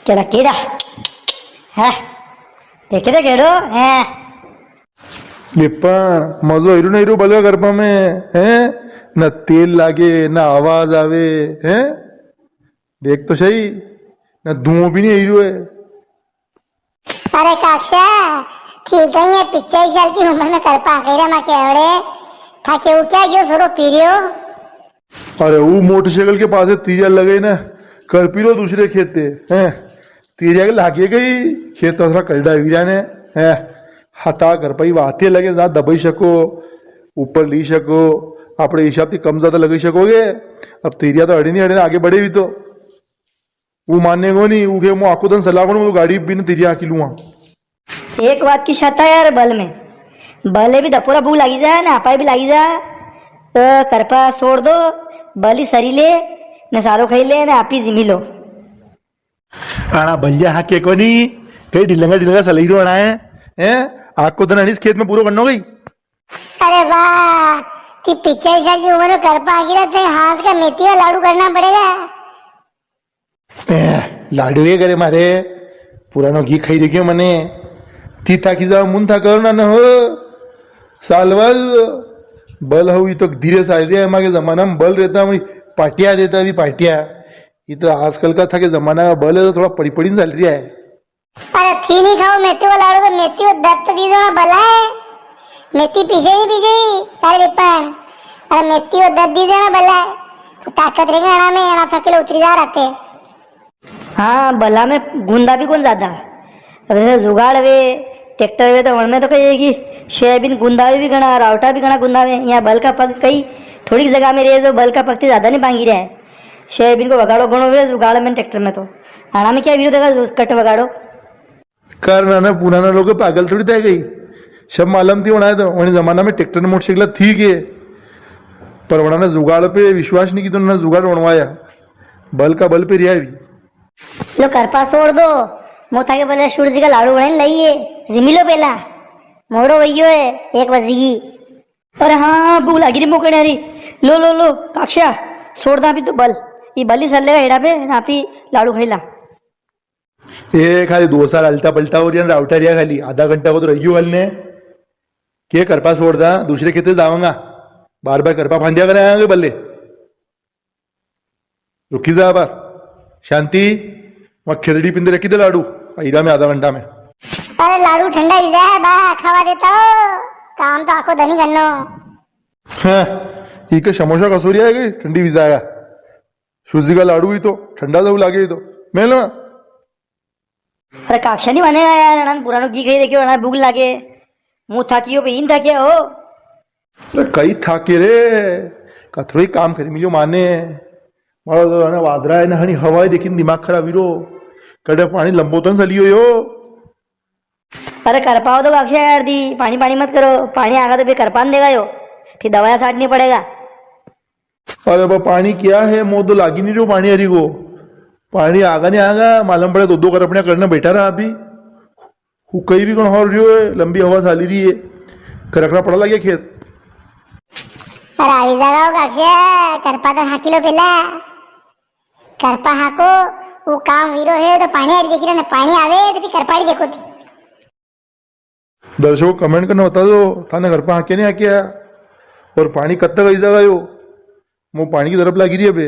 केड़ा केड़ा है देखे थे केड़ो है ये पण मजो हीरो नहीं हीरो बलवा गरबा में है न तेल लागे न आवाज आवे है देख तो सही न धुआं भी नहीं हीरो है। अरे काक्षा ठीक है ये पिक्चर साल की उम्र में कर पा गई रे मां के अड़े था के उठा गयो थोड़ो पीरियो। अरे वो मोटरसाइकिल के पास तीरिया लगे ना कर पी लो दूसरे खेत हैं तीरिया के लागे गई खेत तो कलडा वीरा ने है हता कर पाई वाते लगे जहाँ दबाई सको ऊपर ली सको अपने हिसाब से कम ज्यादा लगा सकोगे। अब तीरिया तो अड़ी नहीं अड़ी आगे बढ़े भी तो वो मानने को नहीं वो मैं आको दिन सलाह करूँ तो गाड़ी भी तीरिया आकी लूँगा। एक बात की शर्त है यार बल में बले भी दपोरा भूख लगी जा ना पाई भी लगी जा तो करपा छोड़ दो बली सरी ले न सारो खाई ले न आपी जिमी लो आना भैया हाँ के को नहीं कहीं ढिलंगा सलाई तो आना है आको दिन अड़ीस खेत में पूरा करना गई। अरे वाह कि पिक्चर साल की उम्र में कर पा गई रे हाथ का मेथी का लाडू करना पड़ेगा। लाडू ये करे मारे पुरानो घी खाई रखियो मने ती थाकी जाओ मुन था करो ना हो सालवाल बल हो तो धीरे साल है मागे जमाना में बल रहता है पाटिया देता भी पाटिया ये तो आजकल का था कि जमाना का बल है तो थोड़ा पड़ी पड़ी चल रहा है। अरे थी नहीं खाओ मेथी का लाडू तो मेथी को दत्त दी दो ना भला है मेथी पीछे अरे पण अरे मेथी को दत्त दी देना भला है तो ताकत रहेगा आना में आना थकेले उतरी जा रहते। हाँ बला में गुंदा भी कौन ज्यादा अब जैसे जुगाड़ वे ट्रैक्टर वे तो उनमें तो कही सोयाबीन गुंदा भी घना रावटा भी घना गुंदा में यहाँ बल का पग कई थोड़ी जगह में रहे जो बल का पग ज्यादा नहीं भांगी रहे हैं सोयाबीन को वगाड़ो घणो वे जुगाड़ में ट्रैक्टर में तो आना में क्या विरोध है कट वगाड़ो करना ना पुराना लोग पागल थोड़ी तय गई सब मालूम थी वना तो वही जमाना में ट्रैक्टर ने मोटरसाइकिल थी के पर वना ने जुगाड़ पे विश्वास नहीं की तो ना जुगाड़ बनवाया बल का बल पे रिया भी लो करपा छोड़ दो मोथा के पहले सूरज जी का लाडू बने लाइए जिमी लो पहला मोड़ो वही है 1 बजेगी। अरे हाँ भूख लगी रही मोकड़े हरी लो लो लो काक्षा छोड़ दा भी तो बल ये बली सर लेगा हेड़ा पे ना पी लाडू खाईला ये खाली 2 साल अल्टा पलटा हो रही राउटा रिया खाली आधा घंटा को तो रही हलने के करपा छोड़ दा दूसरे खेते जाऊंगा बार बार करपा फांदिया कर आएंगे बल्ले रुकी जा बार शांति वहां खिलड़ी पिंदे रखी दे लाडू हीरा में आधा घंटा में। अरे लाडू ठंडा ही जाए बा खावा देता हो काम तो आको धनी करनो हाँ ये के समोसा कसूरी आएगी ठंडी विजा आया सूजी का लाडू ही तो ठंडा जब लागे तो मैं लो। अरे काक्षा नहीं माने यार अनन पुरानो घी खाई रखियो अना भूख लागे मुंह थाकियो पे इन थाकिया हो अरे कई थाके रे कथरोई काम करी मिलो माने मारो तो ना वादरा है ना हनी हवाई देखिन दिमाग खराब हीरो कड़े पानी लंबोतन सलियो यो। अरे कर पाओ तो काक्षा यार दी पानी पानी मत करो पानी आगा तो फिर करपान देगा यो फिर दवाया साटनी पड़ेगा। अरे बा पानी क्या है मुंह तो लागी नहीं रहो पानी हरी को पानी आगा नहीं आगा मालूम पड़े 2-2 करपड़िया करने बैठा रहा अभी कहीं भी कौन हो रही है लंबी हवा साली रही है करकरा पड़ा लगे खेत। अरे आई जगह काक्षा करपा तो हाकी लो पहला करपा हाको वो काम वीरो है तो पानी आरी देखी ना पानी आवे तो फिर करपाड़ी देखो थी। दर्शकों कमेंट करना बता दो थाने घर पर आके नहीं आके आया और पानी कब तक आई जगह यो मुँह पानी की तरफ लगी रही है बे।